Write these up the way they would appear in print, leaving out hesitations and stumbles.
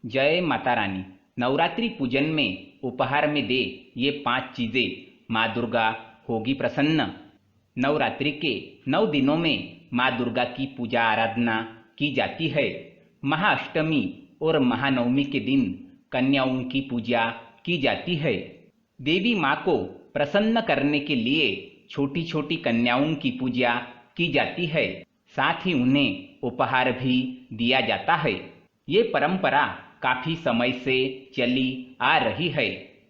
जय माता रानी। नवरात्रि पूजन में उपहार में दे ये 5 चीजें, माँ दुर्गा होगी प्रसन्न। नवरात्रि के 9 दिनों में माँ दुर्गा की पूजा आराधना की जाती है। महाअष्टमी और महानवमी के दिन कन्याओं की पूजा की जाती है। देवी माँ को प्रसन्न करने के लिए छोटी छोटी कन्याओं की पूजा की जाती है। साथ ही उन्हें उपहार भी दिया जाता है। ये परंपरा काफी समय से चली आ रही है,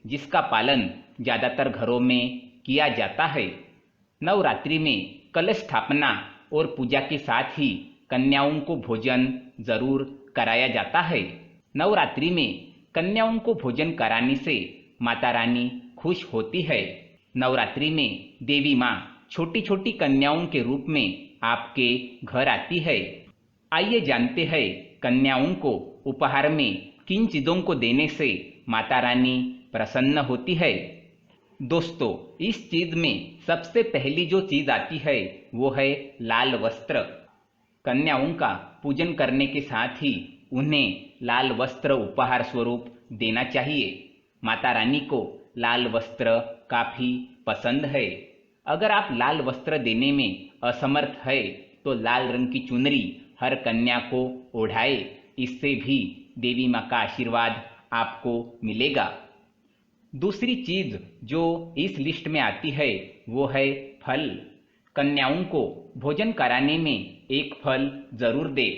जिसका पालन ज्यादातर घरों में किया जाता है। नवरात्रि में कलश स्थापना और पूजा के साथ ही कन्याओं को भोजन जरूर कराया जाता है। नवरात्रि में कन्याओं को भोजन कराने से माता रानी खुश होती है। नवरात्रि में देवी माँ छोटी छोटी कन्याओं के रूप में आपके घर आती है। आइए जानते हैं कन्याओं को उपहार में किन चीजों को देने से माता रानी प्रसन्न होती है। दोस्तों, इस चीज में सबसे पहली जो चीज आती है वो है लाल वस्त्र। कन्याओं का पूजन करने के साथ ही उन्हें लाल वस्त्र उपहार स्वरूप देना चाहिए। माता रानी को लाल वस्त्र काफी पसंद है। अगर आप लाल वस्त्र देने में असमर्थ है तो लाल रंग की चुनरी हर कन्या को ओढ़ाए। इससे भी देवी माँ का आशीर्वाद आपको मिलेगा। दूसरी चीज जो इस लिस्ट में आती है वो है फल। कन्याओं को भोजन कराने में एक फल जरूर दे।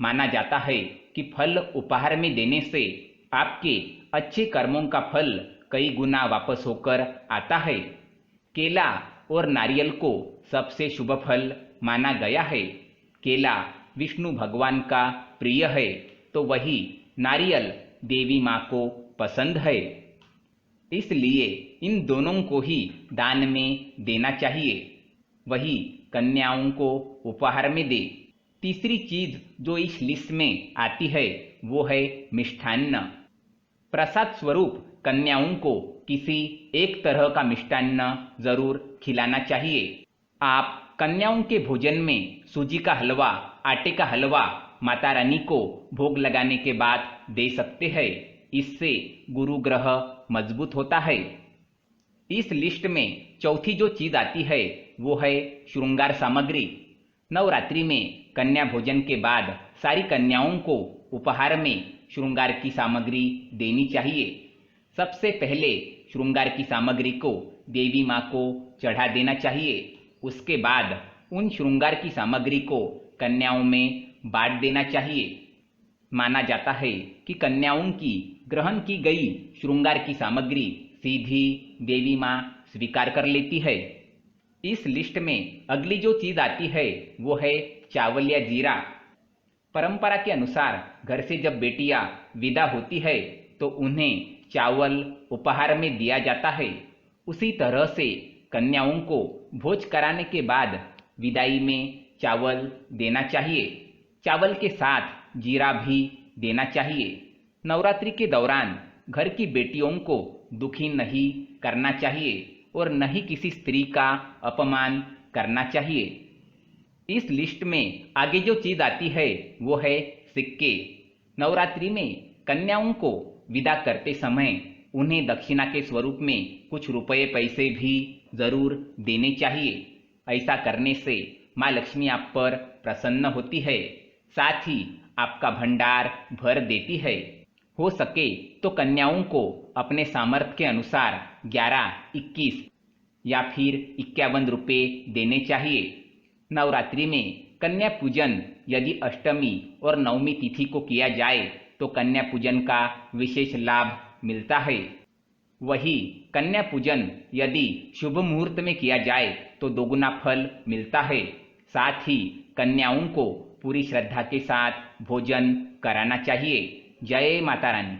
माना जाता है कि फल उपहार में देने से आपके अच्छे कर्मों का फल कई गुना वापस होकर आता है। केला और नारियल को सबसे शुभ फल माना गया है। केला विष्णु भगवान का प्रिय है, तो वही नारियल देवी माँ को पसंद है। इसलिए इन दोनों को ही दान में देना चाहिए। वही कन्याओं को उपहार में दे। तीसरी चीज जो इस लिस्ट में आती है वो है मिष्ठान्न। प्रसाद स्वरूप कन्याओं को किसी एक तरह का मिष्ठान्न जरूर खिलाना चाहिए। आप कन्याओं के भोजन में सूजी का हलवा, आटे का हलवा माता रानी को भोग लगाने के बाद दे सकते हैं। इससे गुरु ग्रह मजबूत होता है। इस लिस्ट में चौथी जो चीज आती है वो है श्रृंगार सामग्री। नवरात्रि में कन्या भोजन के बाद सारी कन्याओं को उपहार में श्रृंगार की सामग्री देनी चाहिए। सबसे पहले श्रृंगार की सामग्री को देवी माँ को चढ़ा देना चाहिए। उसके बाद उन श्रृंगार की सामग्री को कन्याओं में बांट देना चाहिए। माना जाता है कि कन्याओं की ग्रहण की गई श्रृंगार की सामग्री सीधी देवी माँ स्वीकार कर लेती है। इस लिस्ट में अगली जो चीज आती है वो है चावल या जीरा। परंपरा के अनुसार घर से जब बेटियां विदा होती है तो उन्हें चावल उपहार में दिया जाता है। उसी तरह से कन्याओं को भोज कराने के बाद विदाई में चावल देना चाहिए। चावल के साथ जीरा भी देना चाहिए। नवरात्रि के दौरान घर की बेटियों को दुखी नहीं करना चाहिए और न ही किसी स्त्री का अपमान करना चाहिए। इस लिस्ट में आगे जो चीज आती है वो है सिक्के। नवरात्रि में कन्याओं को विदा करते समय उन्हें दक्षिणा के स्वरूप में कुछ रुपए पैसे भी जरूर देने चाहिए। ऐसा करने से माँ लक्ष्मी आप पर प्रसन्न होती है, साथ ही आपका भंडार भर देती है। हो सके तो कन्याओं को अपने सामर्थ्य के अनुसार 11, 21 या फिर 51 रुपये देने चाहिए। नवरात्रि में कन्या पूजन यदि अष्टमी और नवमी तिथि को किया जाए तो कन्या पूजन का विशेष लाभ मिलता है। वही कन्या पूजन यदि शुभ मुहूर्त में किया जाए तो दोगुना फल मिलता है। साथ ही कन्याओं को पूरी श्रद्धा के साथ भोजन कराना चाहिए। जय माता रानी।